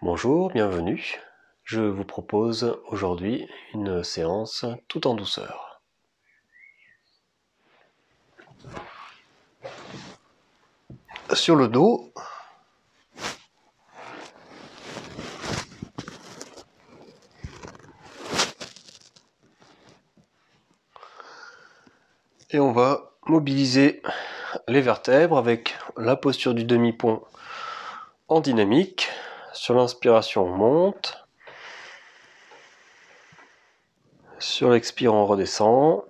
Bonjour, bienvenue. Je vous propose aujourd'hui une séance tout en douceur. Sur le dos, et on va mobiliser les vertèbres avec la posture du demi-pont en dynamique. Sur l'inspiration, on monte. Sur l'expirant, on redescend.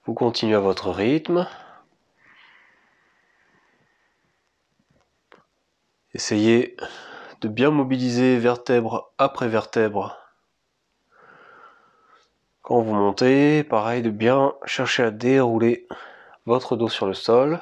Vous continuez à votre rythme. Essayez de bien mobiliser vertèbre après vertèbre. Quand vous montez, pareil, de bien chercher à dérouler votre dos sur le sol.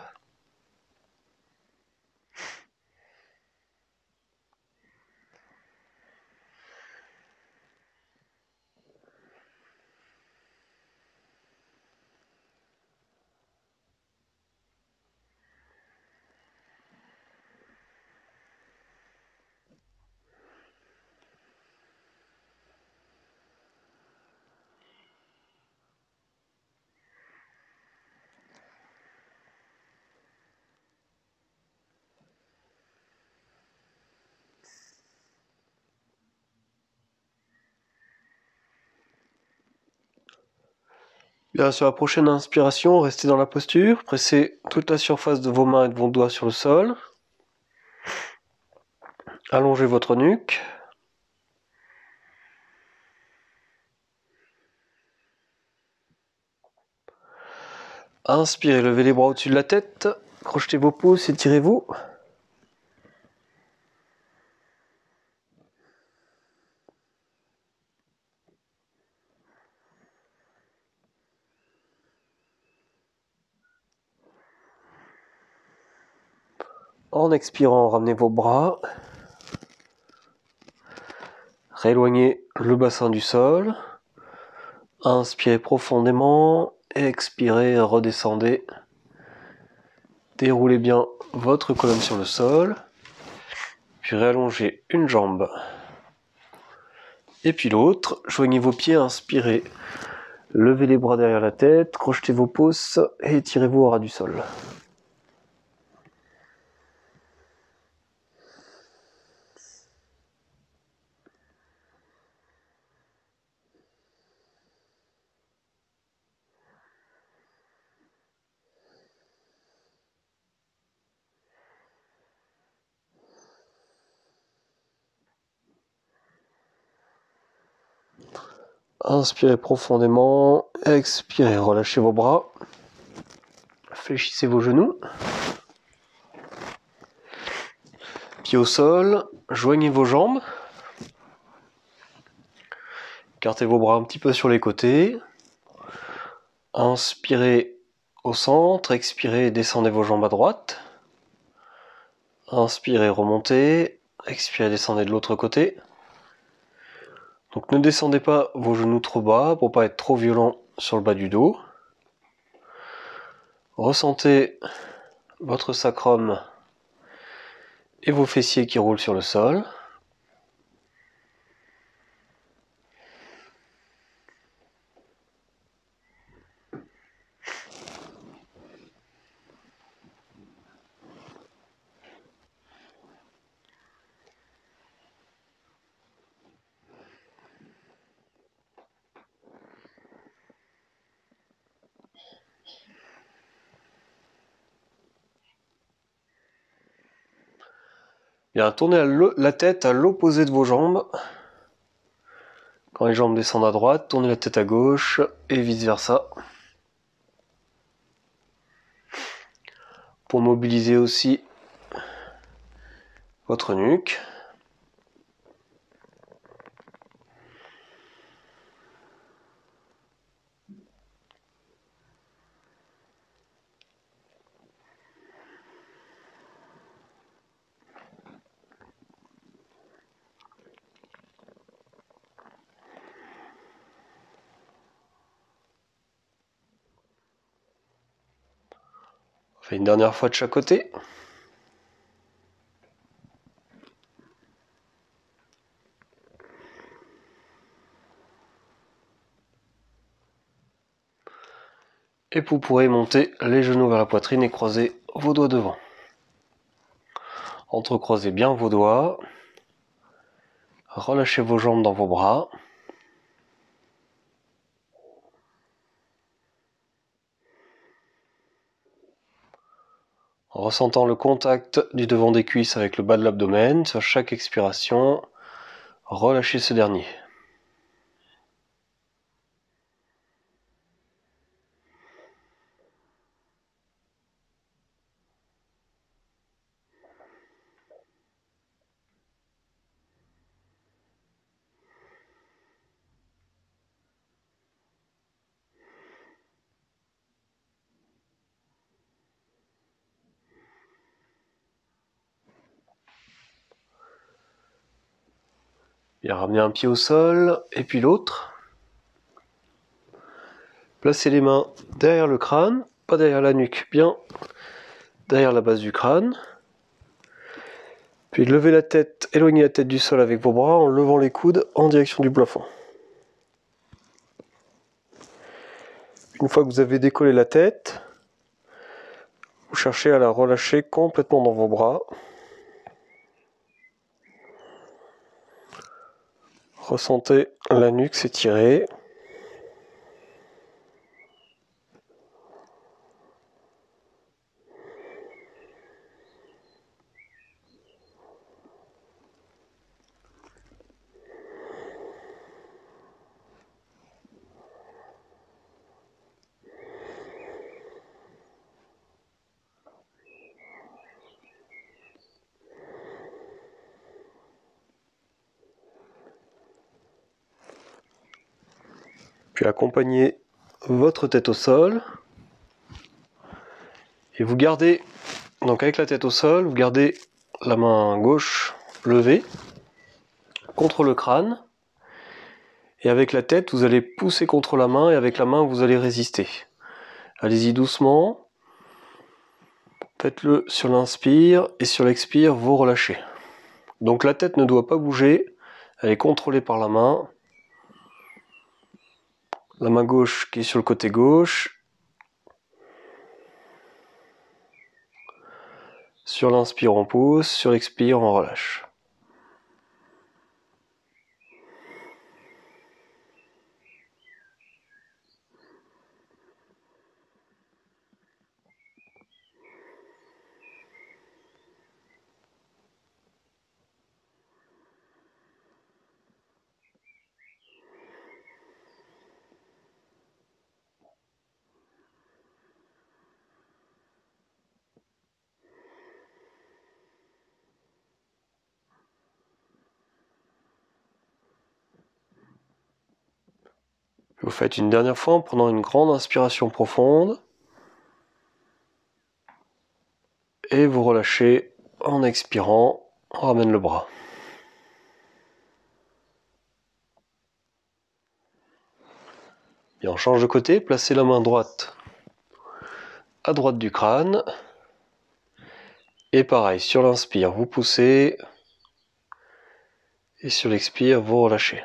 Bien, sur la prochaine inspiration, restez dans la posture, pressez toute la surface de vos mains et de vos doigts sur le sol. Allongez votre nuque. Inspirez, levez les bras au-dessus de la tête, crochetez vos pouces, étirez-vous. En expirant, ramenez vos bras. Rééloignez le bassin du sol. Inspirez profondément. Expirez, redescendez. Déroulez bien votre colonne sur le sol. Puis réallongez une jambe. Et puis l'autre. Joignez vos pieds, inspirez. Levez les bras derrière la tête, crochetez vos pouces et étirez-vous au ras du sol. Inspirez profondément, expirez, relâchez vos bras, fléchissez vos genoux, pieds au sol, joignez vos jambes, écartez vos bras un petit peu sur les côtés, inspirez au centre, expirez, descendez vos jambes à droite, inspirez, remontez, expirez, descendez de l'autre côté. Donc ne descendez pas vos genoux trop bas pour pas être trop violent sur le bas du dos. Ressentez votre sacrum et vos fessiers qui roulent sur le sol. Bien, tournez la tête à l'opposé de vos jambes. Quand les jambes descendent à droite, tournez la tête à gauche et vice versa. Pour mobiliser aussi votre nuque. On fait une dernière fois de chaque côté. Et vous pourrez monter les genoux vers la poitrine et croiser vos doigts devant. Entrecroisez bien vos doigts. Relâchez vos jambes dans vos bras. En ressentant le contact du devant des cuisses avec le bas de l'abdomen, sur chaque expiration, relâchez ce dernier. Bien, ramenez un pied au sol, et puis l'autre. Placez les mains derrière le crâne, pas derrière la nuque, bien derrière la base du crâne. Puis levez la tête, éloignez la tête du sol avec vos bras en levant les coudes en direction du plafond. Une fois que vous avez décollé la tête, vous cherchez à la relâcher complètement dans vos bras. Ressentez la nuque s'étirer. Puis accompagnez votre tête au sol. Et vous gardez, donc avec la tête au sol, vous gardez la main gauche levée contre le crâne. Et avec la tête, vous allez pousser contre la main et avec la main, vous allez résister. Allez-y doucement. Faites-le sur l'inspire et sur l'expire, vous relâchez. Donc la tête ne doit pas bouger, elle est contrôlée par la main. La main gauche qui est sur le côté gauche. Sur l'inspire, on pousse, sur l'expire, on relâche. Vous faites une dernière fois en prenant une grande inspiration profonde. Et vous relâchez en expirant, on ramène le bras. Et on change de côté, placez la main droite à droite du crâne. Et pareil, sur l'inspire, vous poussez. Et sur l'expire, vous relâchez.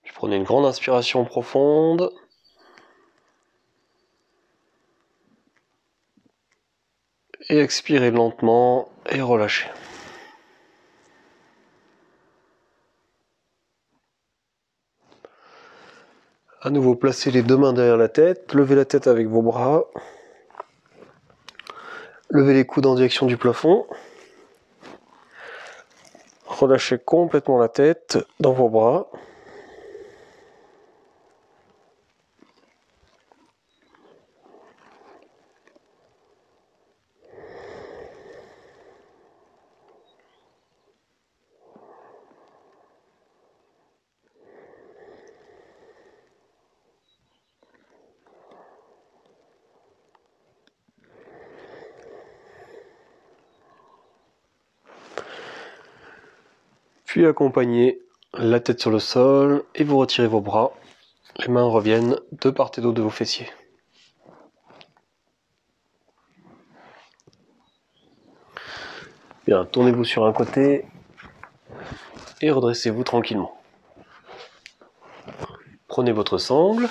Puis prenez une grande inspiration profonde. Et expirez lentement et relâchez. À nouveau, placez les deux mains derrière la tête, levez la tête avec vos bras. Levez les coudes en direction du plafond. relâchez complètement la tête dans vos bras. Puis accompagnez la tête sur le sol et vous retirez vos bras. Les mains reviennent de part et d'autre de vos fessiers. Bien, tournez-vous sur un côté et redressez-vous tranquillement. Prenez votre sangle.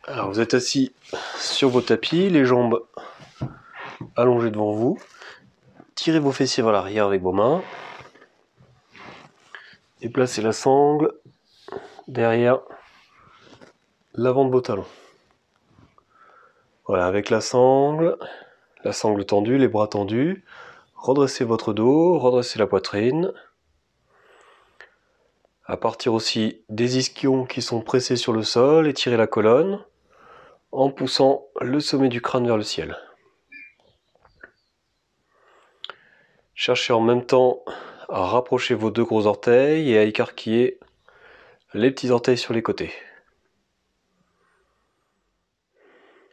Alors vous êtes assis sur vos tapis, les jambes allongées devant vous. Tirez vos fessiers vers l'arrière avec vos mains. Et placez la sangle derrière l'avant de vos talons. Voilà, avec la sangle tendue, les bras tendus. Redressez votre dos, redressez la poitrine. À partir aussi des ischions qui sont pressés sur le sol, étirez la colonne en poussant le sommet du crâne vers le ciel. Cherchez en même temps à rapprocher vos deux gros orteils et à écarquiller les petits orteils sur les côtés.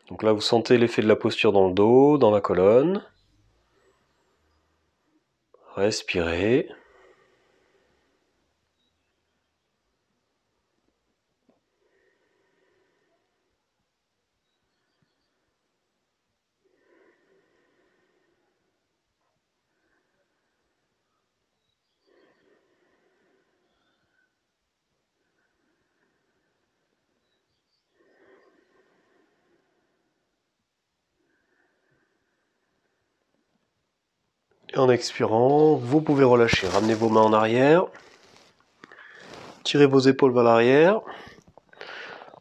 Donc là, vous sentez l'effet de la posture dans le dos, dans la colonne. Respirez. Et en expirant, vous pouvez relâcher. Ramenez vos mains en arrière. Tirez vos épaules vers l'arrière.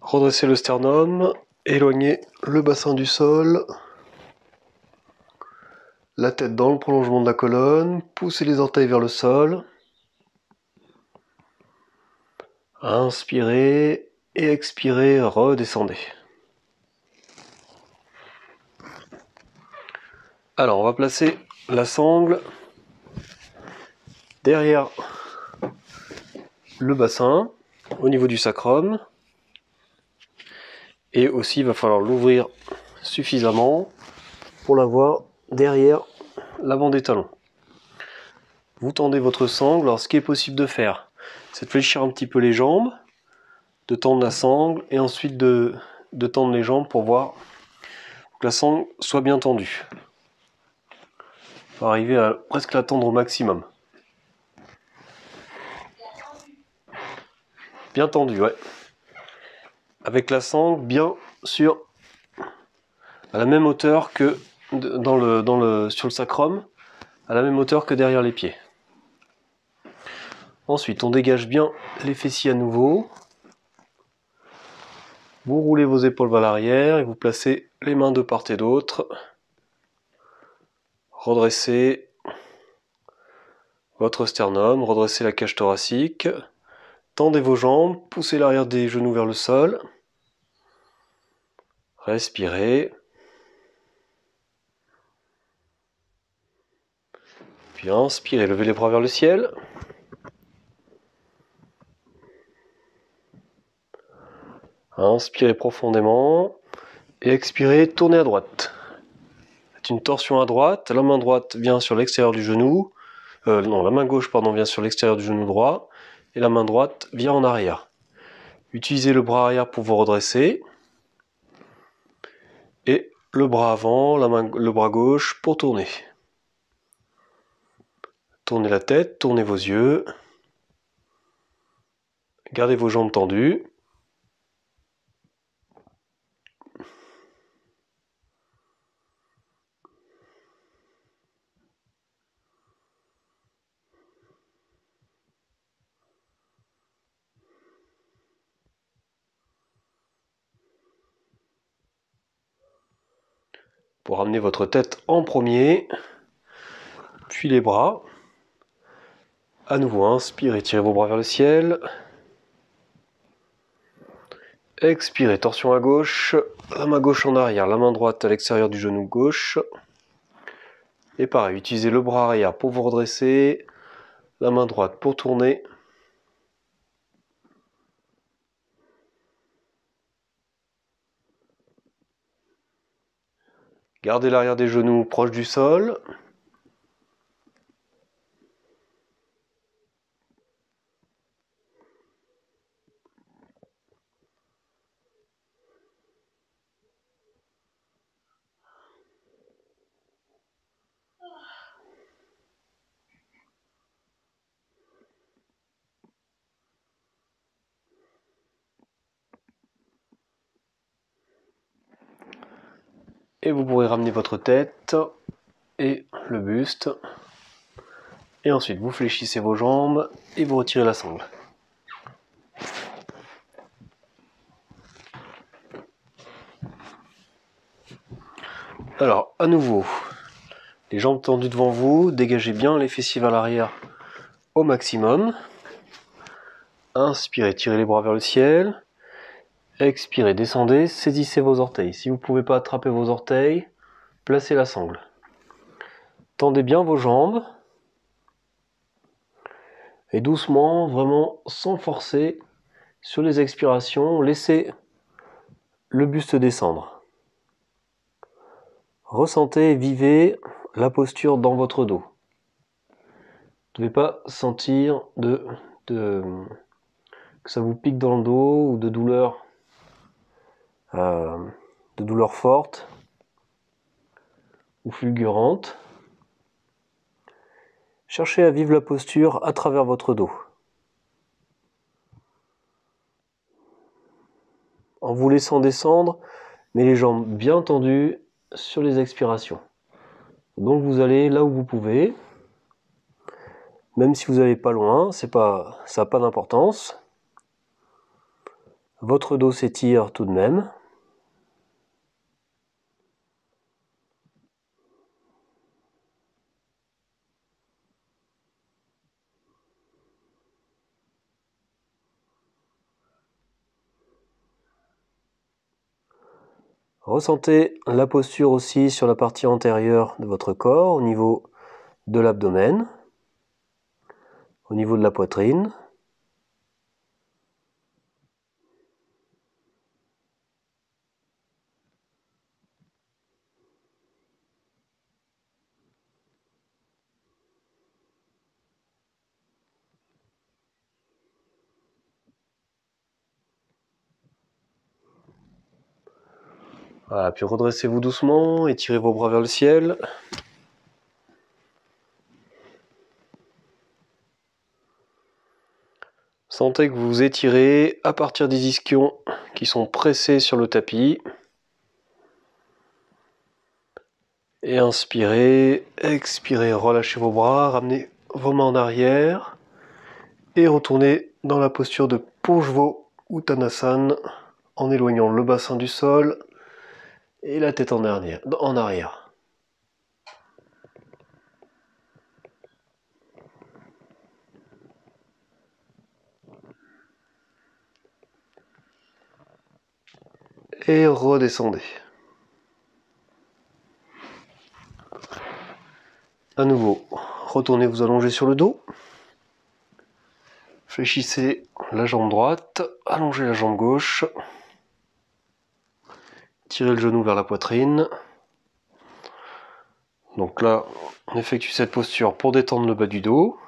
Redressez le sternum. Éloignez le bassin du sol. La tête dans le prolongement de la colonne. Poussez les orteils vers le sol. Inspirez et expirez, redescendez. Alors on va placer la sangle derrière le bassin, au niveau du sacrum. Et aussi il va falloir l'ouvrir suffisamment pour l'avoir derrière l'avant des talons. Vous tendez votre sangle. Alors ce qui est possible de faire, c'est de fléchir un petit peu les jambes, de tendre la sangle et ensuite de tendre les jambes pour voir que la sangle soit bien tendue. Il faut arriver à presque la tendre au maximum. Bien tendue, ouais. Avec la sangle bien sûr à la même hauteur que sur le sacrum, à la même hauteur que derrière les pieds. Ensuite, on dégage bien les fessiers à nouveau. Vous roulez vos épaules vers l'arrière et vous placez les mains de part et d'autre. Redressez votre sternum, redressez la cage thoracique. Tendez vos jambes, poussez l'arrière des genoux vers le sol. Respirez. Puis inspirez, levez les bras vers le ciel. Inspirez profondément. Et expirez, tournez à droite. Faites une torsion à droite. La main droite vient sur l'extérieur du genou. La main gauche vient sur l'extérieur du genou droit. Et la main droite vient en arrière. Utilisez le bras arrière pour vous redresser. Et le bras avant, le bras gauche pour tourner. Tournez la tête, tournez vos yeux. Gardez vos jambes tendues. pour ramener votre tête en premier, puis les bras. À nouveau, inspirez, tirez vos bras vers le ciel. Expirez, torsion à gauche, la main gauche en arrière, la main droite à l'extérieur du genou gauche. Et pareil, utilisez le bras arrière pour vous redresser, la main droite pour tourner. Gardez l'arrière des genoux proche du sol. Et vous pourrez ramener votre tête et le buste. Et ensuite, vous fléchissez vos jambes et vous retirez la sangle. Alors, à nouveau, les jambes tendues devant vous, dégagez bien les fessiers vers l'arrière au maximum. Inspirez, tirez les bras vers le ciel. Expirez, descendez, saisissez vos orteils. Si vous ne pouvez pas attraper vos orteils, placez la sangle. Tendez bien vos jambes. Et doucement, vraiment sans forcer, sur les expirations, laissez le buste descendre. Ressentez et vivez la posture dans votre dos. Vous ne devez pas sentir que ça vous pique dans le dos ou de douleurs fortes ou fulgurantes. Cherchez à vivre la posture à travers votre dos. En vous laissant descendre, mais les jambes bien tendues sur les expirations. Donc vous allez là où vous pouvez. Même si vous n'allez pas loin, ça n'a pas d'importance. Votre dos s'étire tout de même. Ressentez la posture aussi sur la partie antérieure de votre corps, au niveau de l'abdomen, au niveau de la poitrine. Voilà, puis redressez-vous doucement, étirez vos bras vers le ciel. Sentez que vous vous étirez à partir des ischions qui sont pressés sur le tapis. Et inspirez, expirez, relâchez vos bras, ramenez vos mains en arrière et retournez dans la posture de Pujvo Uttanasana en éloignant le bassin du sol et la tête en arrière. Et redescendez. À nouveau, retournez vous allonger sur le dos. Fléchissez la jambe droite, allongez la jambe gauche. Tirez le genou vers la poitrine. Donc là, on effectue cette posture pour détendre le bas du dos.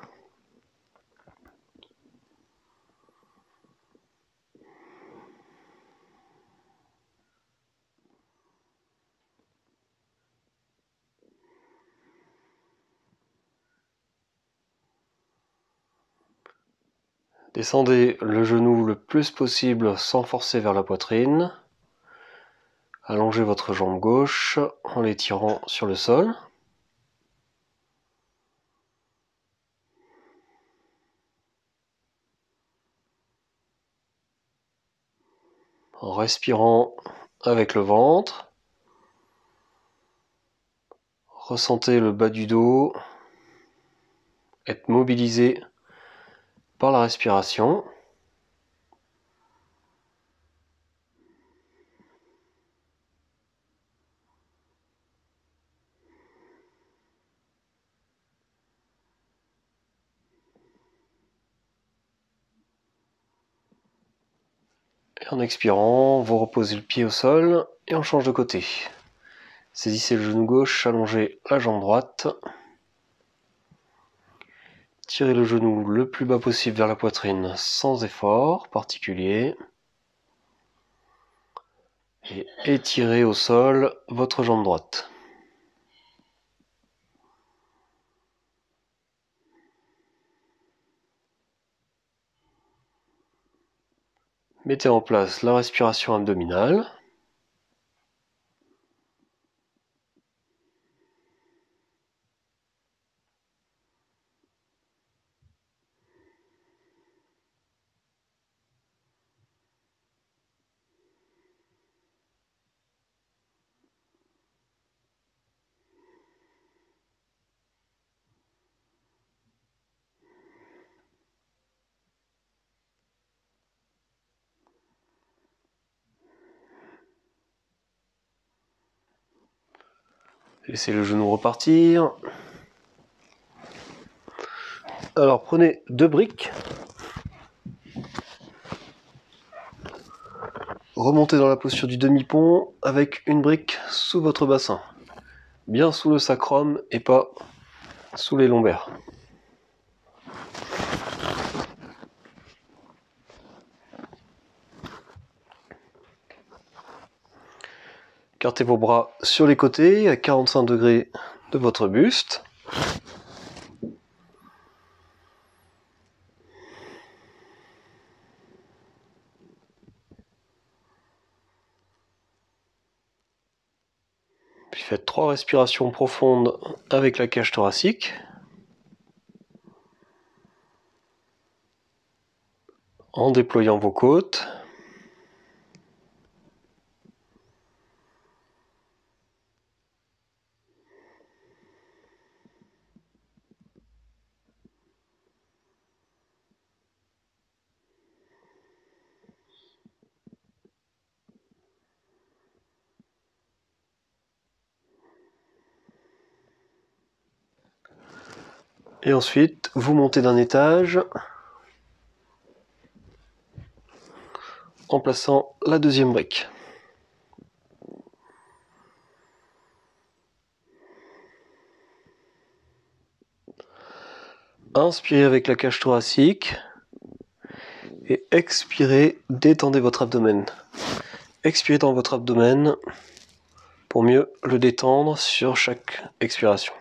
Descendez le genou le plus possible sans forcer vers la poitrine. Allongez votre jambe gauche en l'étirant sur le sol. En respirant avec le ventre. Ressentez le bas du dos être mobilisé par la respiration. Et en expirant, vous reposez le pied au sol et on change de côté. Saisissez le genou gauche, allongez la jambe droite. Tirez le genou le plus bas possible vers la poitrine sans effort particulier. Et étirez au sol votre jambe droite. Mettez en place la respiration abdominale. Laissez le genou repartir. Alors prenez 2 briques. Remontez dans la posture du demi-pont avec une brique sous votre bassin. Bien sous le sacrum et pas sous les lombaires. Écartez vos bras sur les côtés à 45 degrés de votre buste. Puis faites 3 respirations profondes avec la cage thoracique. En déployant vos côtes. Et ensuite, vous montez d'un étage en plaçant la deuxième brique. Inspirez avec la cage thoracique et expirez, détendez votre abdomen. Expirez dans votre abdomen pour mieux le détendre sur chaque expiration.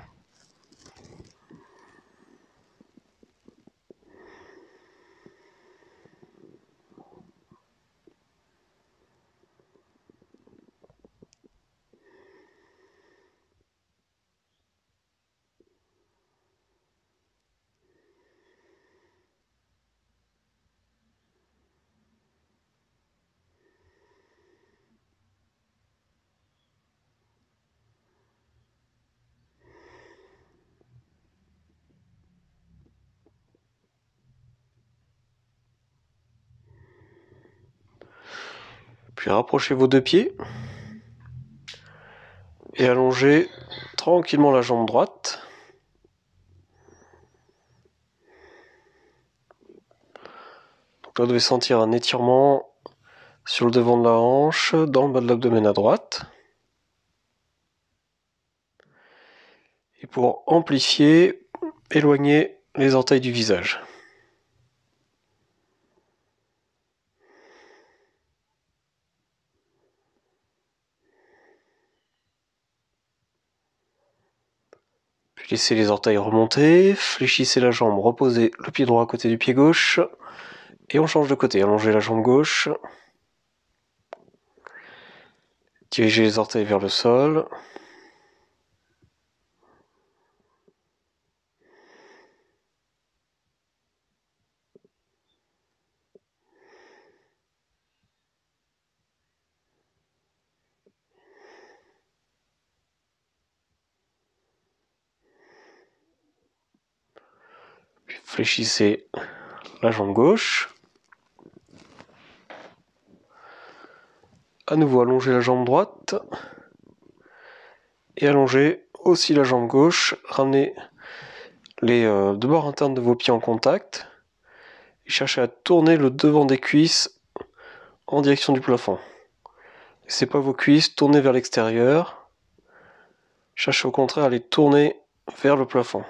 Puis rapprochez vos 2 pieds et allongez tranquillement la jambe droite. Donc là, vous devez sentir un étirement sur le devant de la hanche, dans le bas de l'abdomen à droite. Et pour amplifier, éloignez les orteils du visage. Puis laissez les orteils remonter, fléchissez la jambe, reposez le pied droit à côté du pied gauche. Et on change de côté, allongez la jambe gauche. Dirigez les orteils vers le sol. Fléchissez la jambe gauche. À nouveau, allongez la jambe droite. Et allongez aussi la jambe gauche. Ramenez les deux bords internes de vos pieds en contact. Et cherchez à tourner le devant des cuisses en direction du plafond. Laissez pas vos cuisses tourner vers l'extérieur. Cherchez au contraire à les tourner vers le plafond.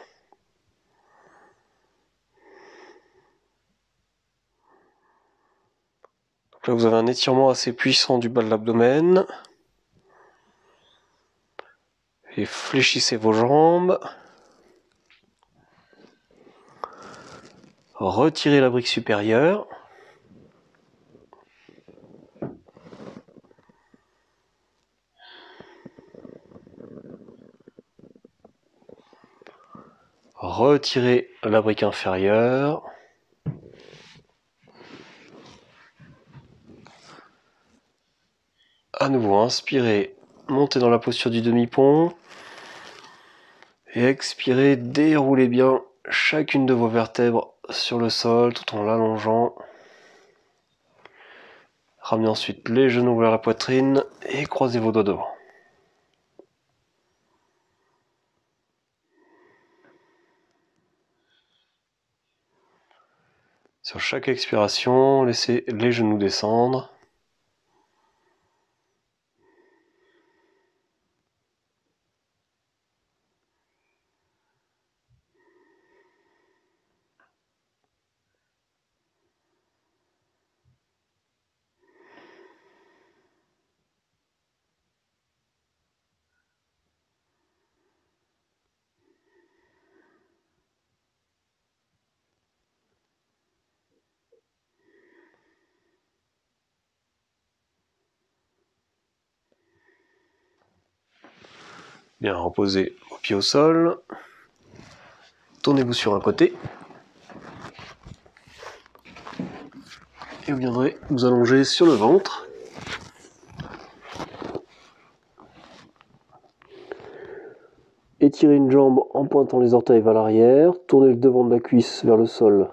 Donc là, vous avez un étirement assez puissant du bas de l'abdomen. Et fléchissez vos jambes. Retirez la brique supérieure. Retirez la brique inférieure. À nouveau, inspirez, montez dans la posture du demi-pont. Et expirez, déroulez bien chacune de vos vertèbres sur le sol tout en l'allongeant. Ramenez ensuite les genoux vers la poitrine et croisez vos doigts devant. Sur chaque expiration, laissez les genoux descendre. Bien, reposez vos pieds au sol. Tournez-vous sur un côté. Et vous viendrez vous allonger sur le ventre. Étirez une jambe en pointant les orteils vers l'arrière. Tournez le devant de la cuisse vers le sol.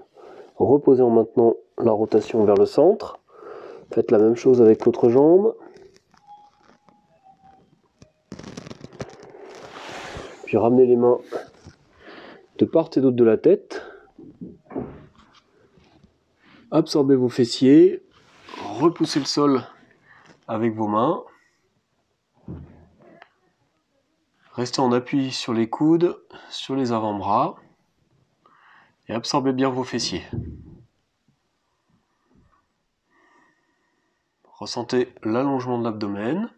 Reposez en maintenant la rotation vers le centre. Faites la même chose avec l'autre jambe. Puis ramenez les mains de part et d'autre de la tête. Absorbez vos fessiers. Repoussez le sol avec vos mains. Restez en appui sur les coudes, sur les avant-bras. Et absorbez bien vos fessiers. Ressentez l'allongement de l'abdomen.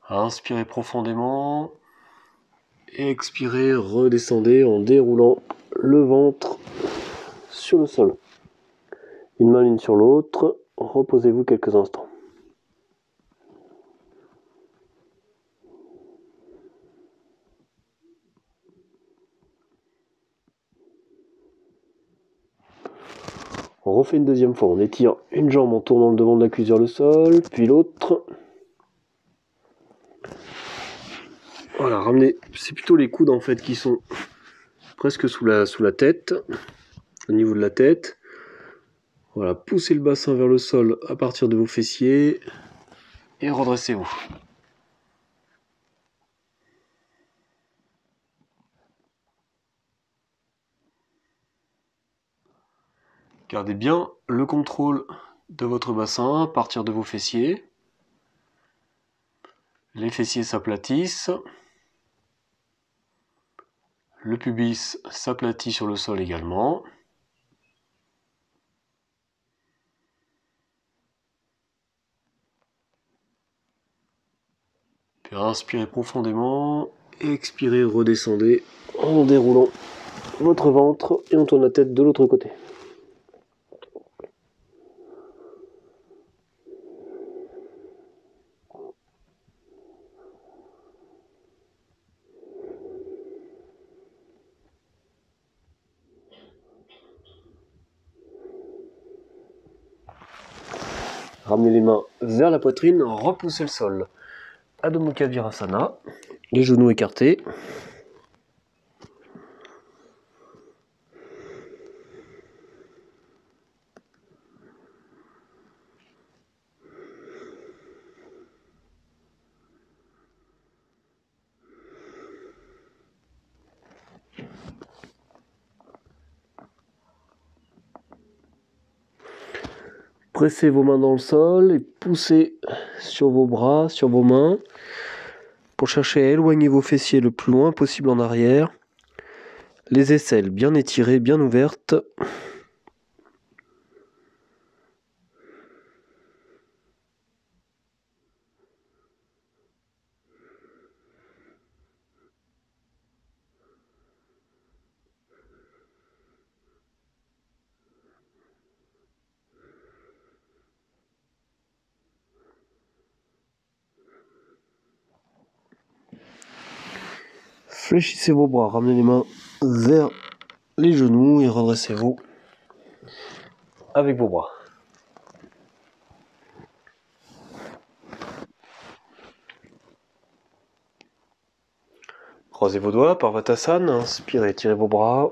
Inspirez profondément. Et expirez, redescendez en déroulant le ventre sur le sol. Une main l'une sur l'autre. Reposez-vous quelques instants. On refait une deuxième fois. On étire une jambe en tournant le devant de la cuisse vers le sol, puis l'autre. Voilà, ramenez. C'est plutôt les coudes en fait qui sont presque sous la tête, au niveau de la tête. Voilà, poussez le bassin vers le sol à partir de vos fessiers et redressez-vous. Gardez bien le contrôle de votre bassin à partir de vos fessiers. Les fessiers s'aplatissent. Le pubis s'aplatit sur le sol également. Puis inspirez profondément et expirez, redescendez en déroulant votre ventre et on tourne la tête de l'autre côté. Ramenez les mains vers la poitrine, repoussez le sol. Adho Mukha Virasana, les genoux écartés. Pressez vos mains dans le sol et poussez sur vos bras, sur vos mains, pour chercher à éloigner vos fessiers le plus loin possible en arrière. Les aisselles bien étirées, bien ouvertes. Fléchissez vos bras, ramenez les mains vers les genoux et redressez-vous avec vos bras. Croisez vos doigts, Parvatasana, inspirez, tirez vos bras.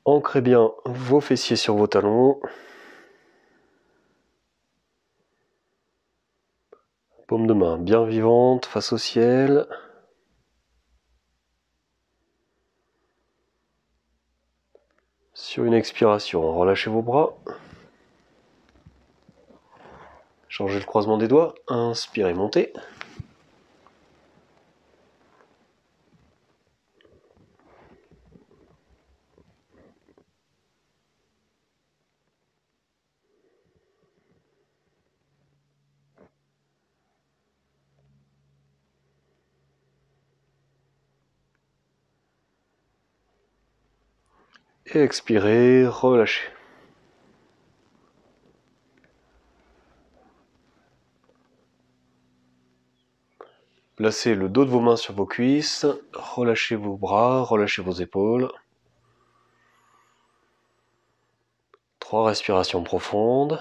Ancrez bien vos fessiers sur vos talons. Paume de main bien vivante face au ciel. Sur une expiration, relâchez vos bras. Changez le croisement des doigts. Inspirez, montez. Et expirez, relâchez. Placez le dos de vos mains sur vos cuisses, relâchez vos bras, relâchez vos épaules. 3 respirations profondes.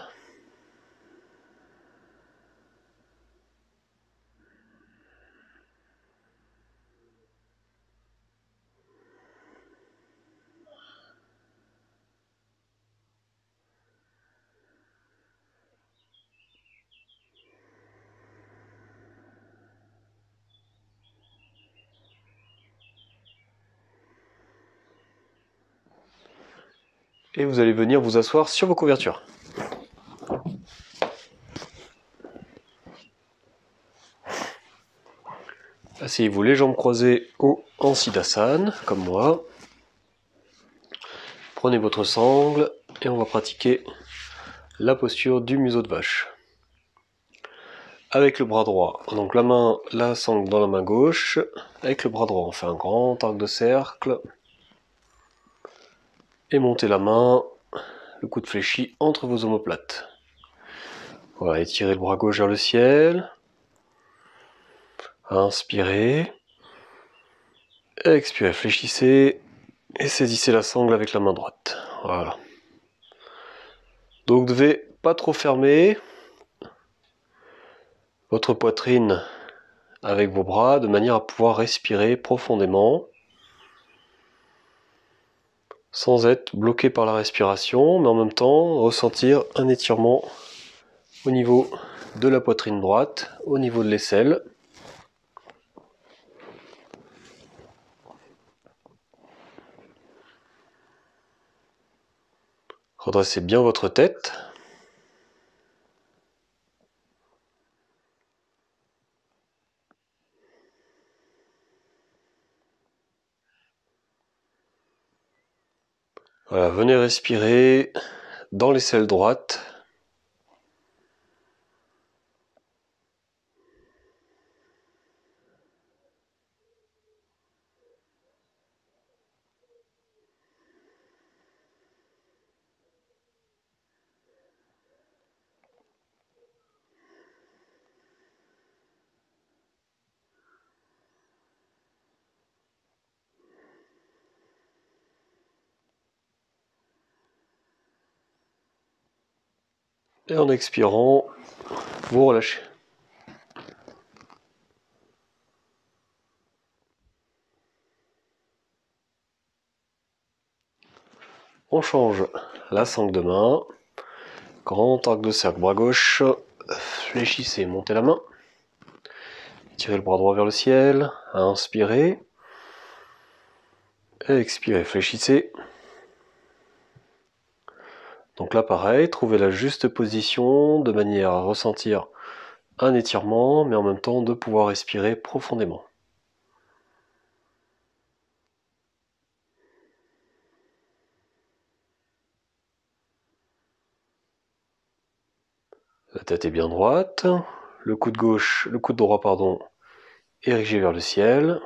Et vous allez venir vous asseoir sur vos couvertures. Asseyez-vous les jambes croisées ou en Siddhasana, comme moi. Prenez votre sangle et on va pratiquer la posture du museau de vache. Avec le bras droit, donc la sangle dans la main gauche. Avec le bras droit, on fait un grand arc de cercle. Et montez la main, le coude fléchi entre vos omoplates. Voilà, étirez le bras gauche vers le ciel. Inspirez. Expirez, fléchissez. Et saisissez la sangle avec la main droite. Voilà. Donc vous devez pas trop fermer votre poitrine avec vos bras de manière à pouvoir respirer profondément sans être bloqué par la respiration, mais en même temps ressentir un étirement au niveau de la poitrine droite, au niveau de l'aisselle. Redressez bien votre tête. Voilà, venez respirer dans l'aisselle droite. Et en expirant, vous relâchez. On change la sangle de main. Grand arc de cercle, bras gauche. Fléchissez, montez la main. Tirez le bras droit vers le ciel. Inspirez. Expirez, fléchissez. Donc là pareil, trouvez la juste position de manière à ressentir un étirement, mais en même temps de pouvoir respirer profondément. La tête est bien droite, le coude droit pardon, érigé vers le ciel.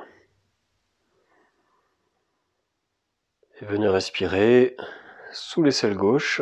Et venez respirer sous l'aisselle gauche.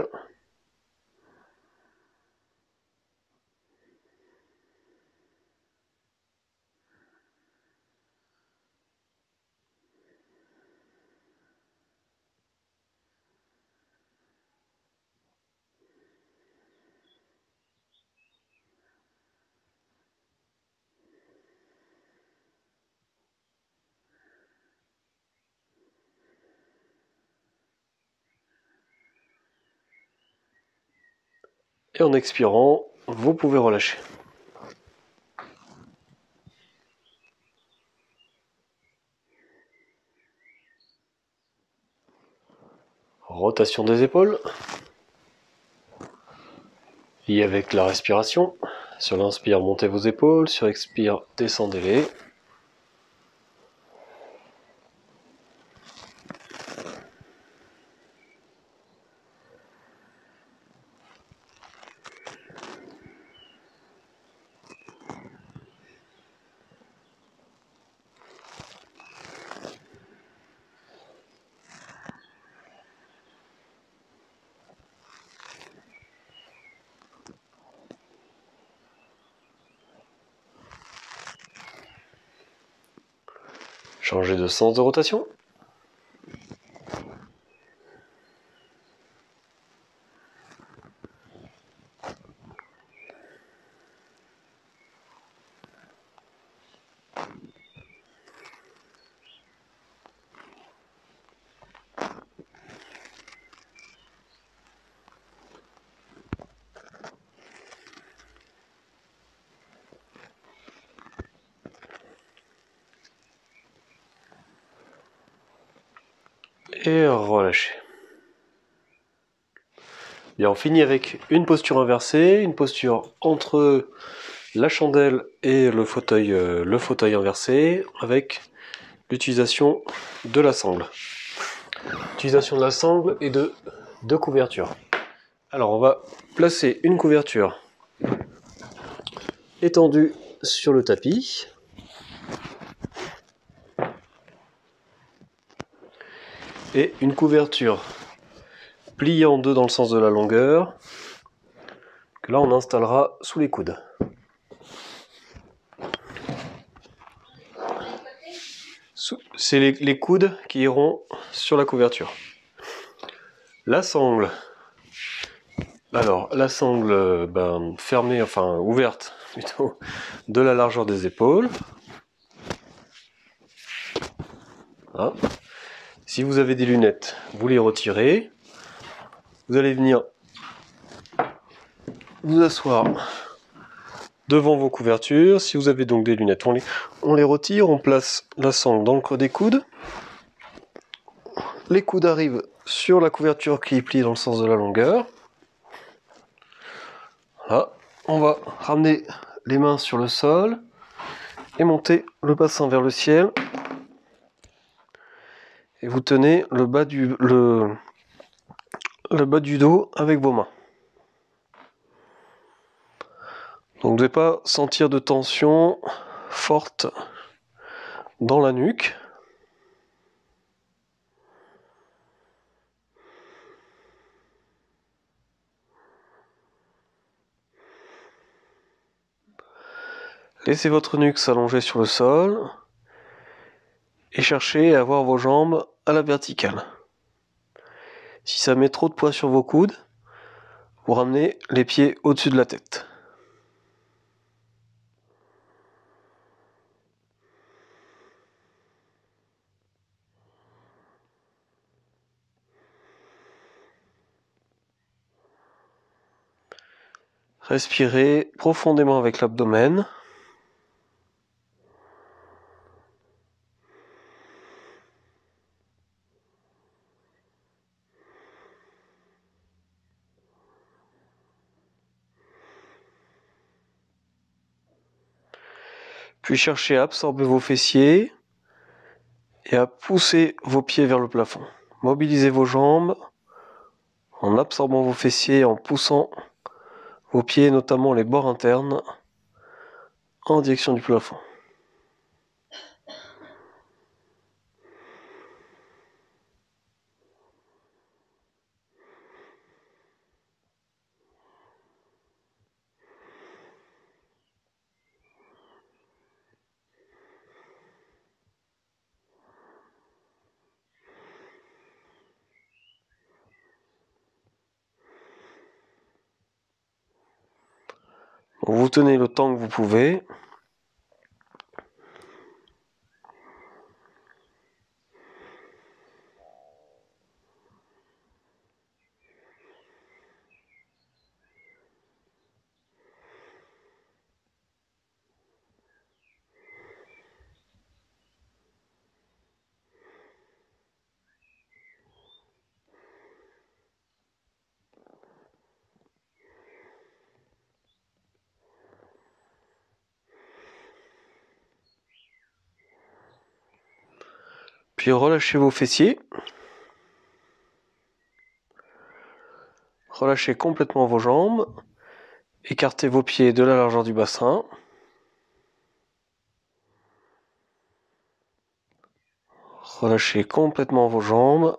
Et en expirant, vous pouvez relâcher. Rotation des épaules. Et avec la respiration. Sur l'inspire, montez vos épaules. Sur expire, descendez-les. Changez de sens de rotation. Et relâchez. Bien, on finit avec une posture inversée, une posture entre la chandelle et le fauteuil inversé, avec l'utilisation de la sangle. Utilisation de la sangle et de deux couvertures. Alors on va placer une couverture étendue sur le tapis. Et une couverture pliée en deux dans le sens de la longueur, que là on installera sous les coudes. C'est les coudes qui iront sur la couverture. La sangle. Alors, la sangle fermée, enfin ouverte plutôt, de la largeur des épaules. Voilà. Si vous avez des lunettes, vous les retirez. Vous allez venir vous asseoir devant vos couvertures. Si vous avez donc des lunettes, on les retire, on place la sangle dans le creux des coudes. Les coudes arrivent sur la couverture qui est pliée dans le sens de la longueur. Voilà. On va ramener les mains sur le sol et monter le bassin vers le ciel. Et vous tenez le bas du dos avec vos mains. Donc vous ne devez pas sentir de tension forte dans la nuque. Laissez votre nuque s'allonger sur le sol et cherchez à avoir vos jambes à la verticale. Si ça met trop de poids sur vos coudes, vous ramenez les pieds au-dessus de la tête. Respirez profondément avec l'abdomen. Puis cherchez à absorber vos fessiers et à pousser vos pieds vers le plafond. Mobilisez vos jambes en absorbant vos fessiers et en poussant vos pieds, notamment les bords internes, en direction du plafond. Vous tenez le temps que vous pouvez. Puis relâchez vos fessiers. Relâchez complètement vos jambes. Écartez vos pieds de la largeur du bassin. Relâchez complètement vos jambes.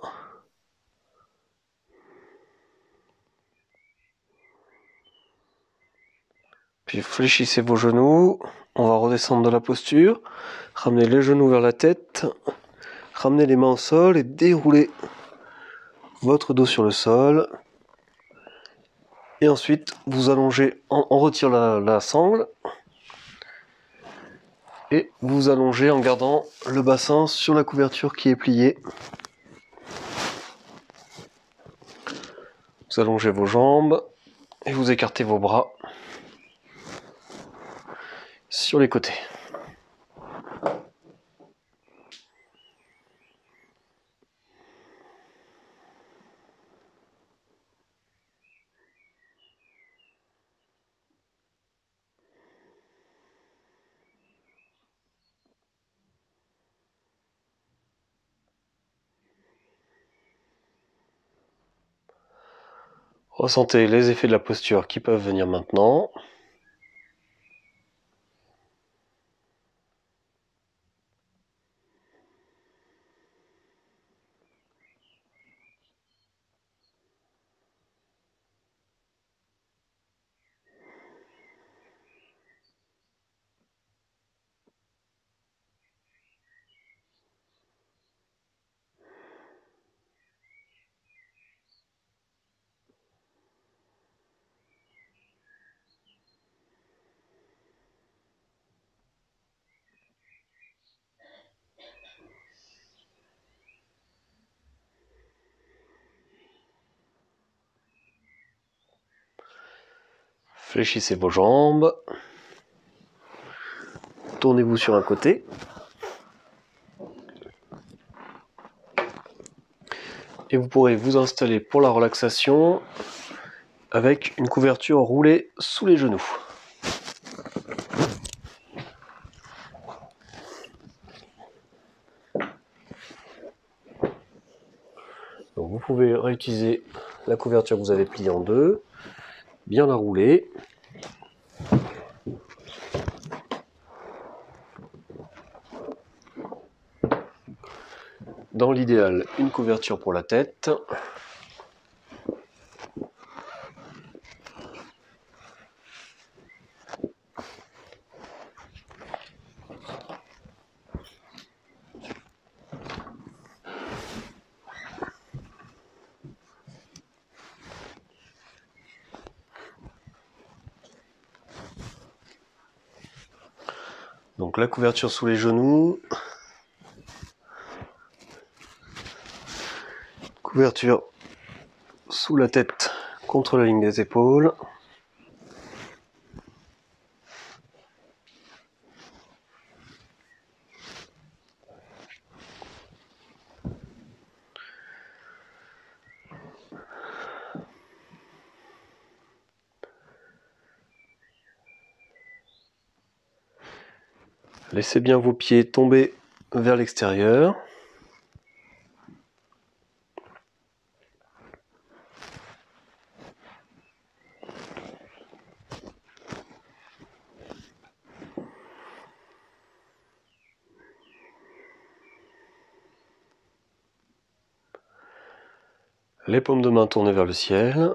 Puis fléchissez vos genoux. On va redescendre de la posture. Ramenez les genoux vers la tête. Ramenez les mains au sol et déroulez votre dos sur le sol. Et ensuite, vous allongez, on retire la sangle. Et vous allongez en gardant le bassin sur la couverture qui est pliée. Vous allongez vos jambes et vous écartez vos bras sur les côtés. Ressentez les effets de la posture qui peuvent venir maintenant. Fléchissez vos jambes. Tournez-vous sur un côté. Et vous pourrez vous installer pour la relaxation avec une couverture roulée sous les genoux. Donc vous pouvez réutiliser la couverture que vous avez pliée en deux, bien la rouler. Dans l'idéal, une couverture pour la tête. Donc la couverture sous les genoux. Couverture sous la tête contre la ligne des épaules. Laissez bien vos pieds tomber vers l'extérieur. Les paumes de main tournées vers le ciel.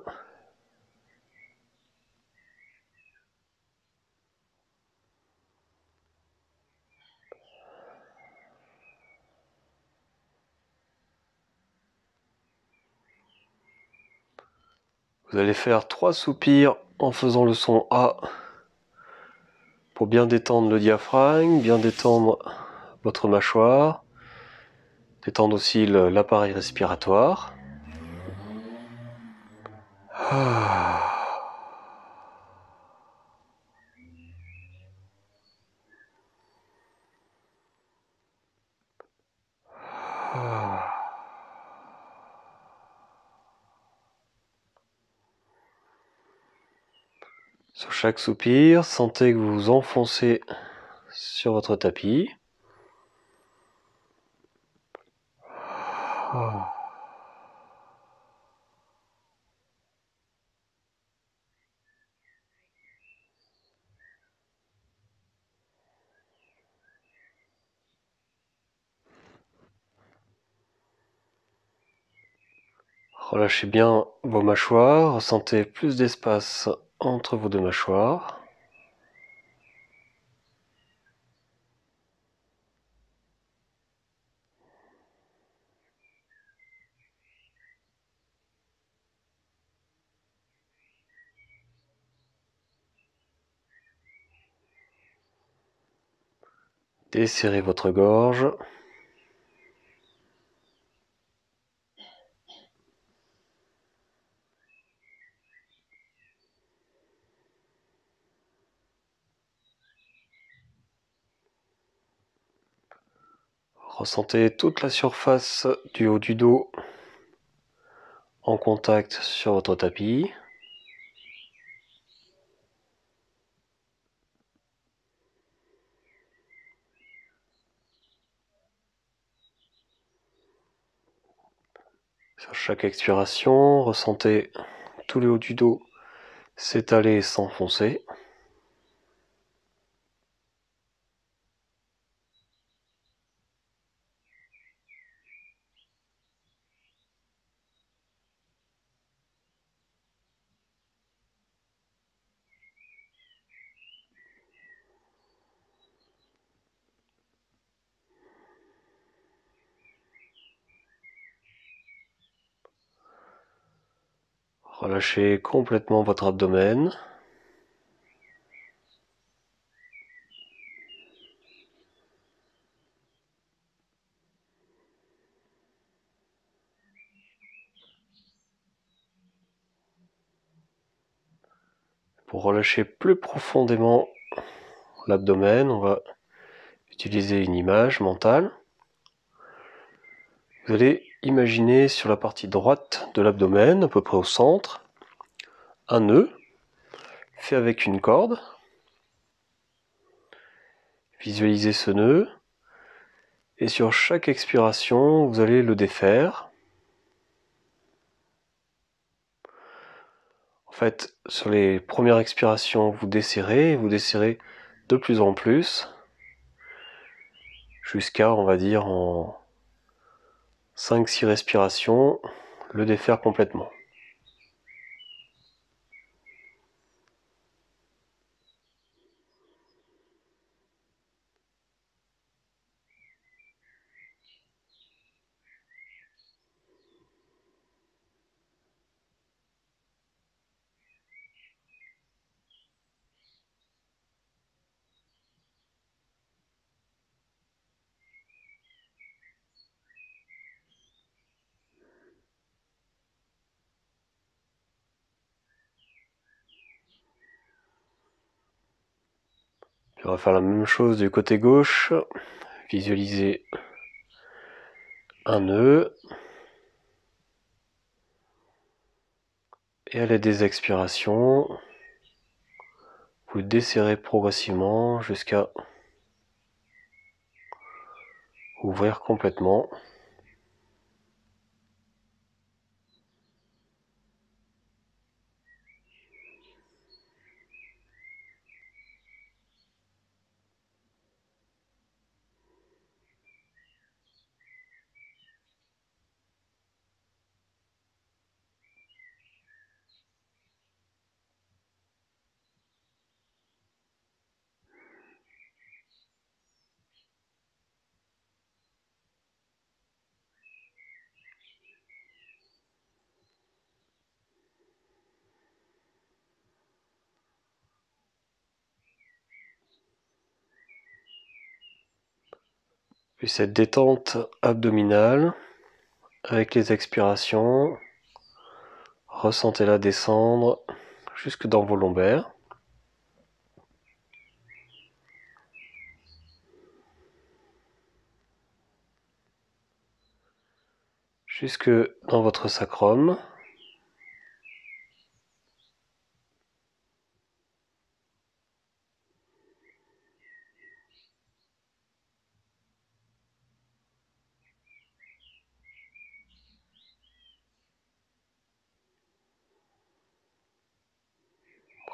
Vous allez faire 3 soupirs en faisant le son A pour bien détendre le diaphragme, bien détendre votre mâchoire, détendre aussi l'appareil respiratoire. Sur chaque soupir, sentez que vous vous enfoncez sur votre tapis. Relâchez bien vos mâchoires, ressentez plus d'espace entre vos deux mâchoires. Desserrez votre gorge. Ressentez toute la surface du haut du dos en contact sur votre tapis. Sur chaque expiration, ressentez tout le haut du dos s'étaler et s'enfoncer. Relâchez complètement votre abdomen. Pour relâcher plus profondément l'abdomen, on va utiliser une image mentale. Vous allez imaginer sur la partie droite de l'abdomen, à peu près au centre, un nœud fait avec une corde. Visualisez ce nœud et sur chaque expiration, vous allez le défaire. En fait, sur les premières expirations, vous desserrez de plus en plus, jusqu'à, on va dire, en 5-6 respirations, le défaire complètement. Puis on va faire la même chose du côté gauche. Visualisez un nœud. Et à l'aide des expirations, vous desserrez progressivement jusqu'à ouvrir complètement. Puis cette détente abdominale avec les expirations, ressentez-la descendre jusque dans vos lombaires. Jusque dans votre sacrum.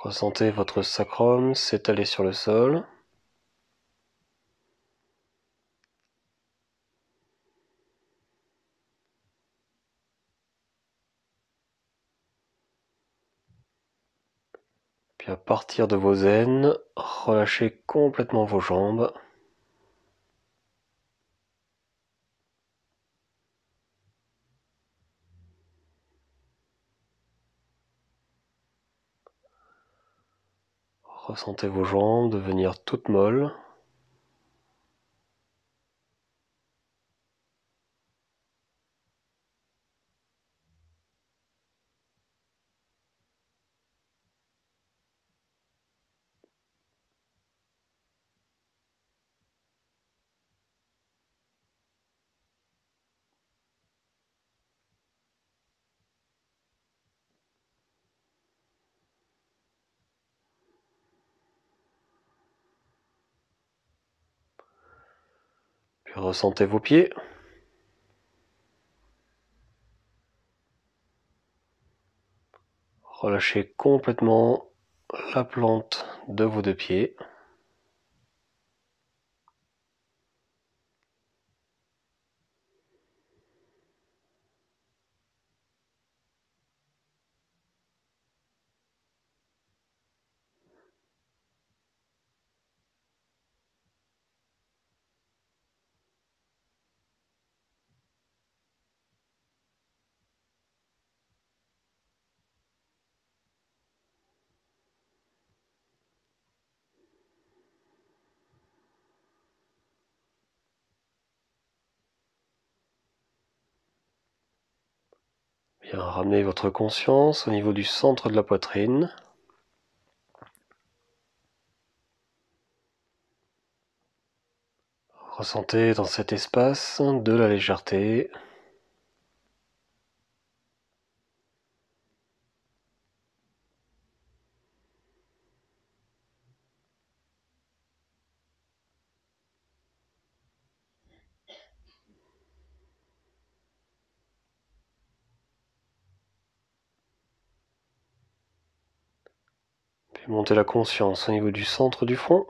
Ressentez votre sacrum s'étaler sur le sol. Puis à partir de vos aines, relâchez complètement vos jambes. Ressentez vos jambes devenir toutes molles. Puis ressentez vos pieds. Relâchez complètement la plante de vos deux pieds. Bien, ramenez votre conscience au niveau du centre de la poitrine. Ressentez dans cet espace de la légèreté. Puis montez la conscience au niveau du centre du front.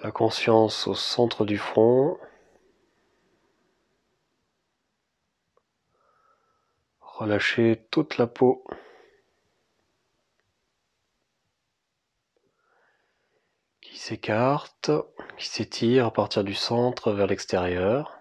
La conscience au centre du front. Relâchez toute la peau. Qui s'écarte, qui s'étire à partir du centre vers l'extérieur.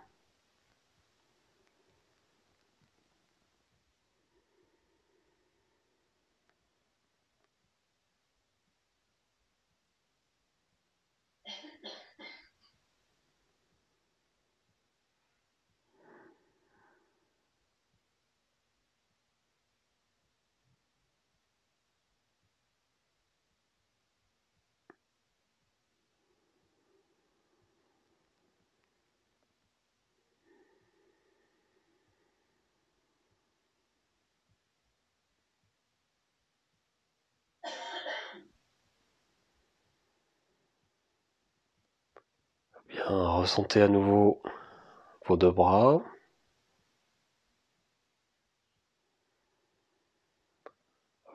Bien, ressentez à nouveau vos deux bras.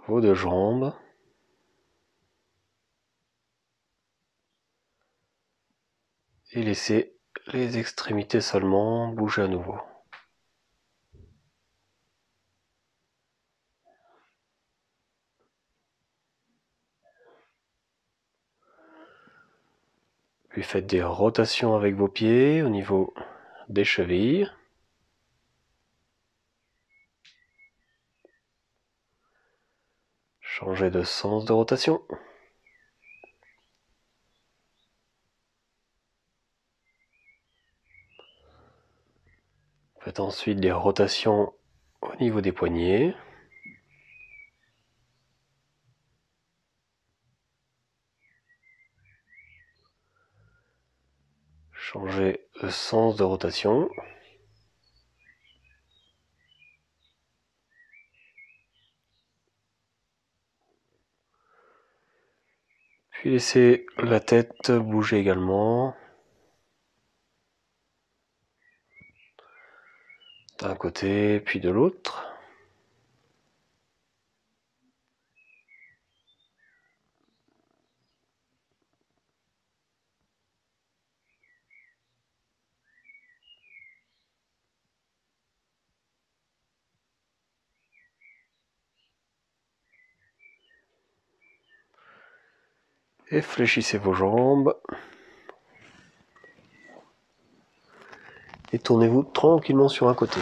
Vos deux jambes. Et laissez les extrémités seulement bouger à nouveau. Puis faites des rotations avec vos pieds au niveau des chevilles. Changez de sens de rotation. Faites ensuite des rotations au niveau des poignets. Changez de sens de rotation. Puis laissez la tête bouger également. D'un côté, puis de l'autre. Et fléchissez vos jambes. Et tournez-vous tranquillement sur un côté.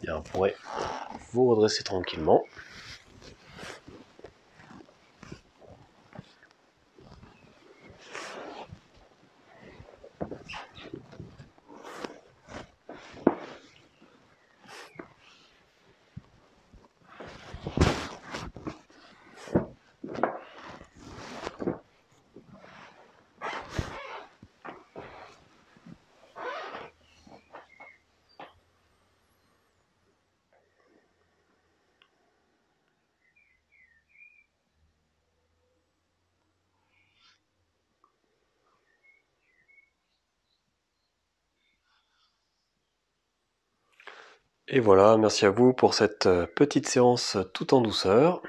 Bien, vous pourrez vous redresser tranquillement. Et voilà, merci à vous pour cette petite séance tout en douceur.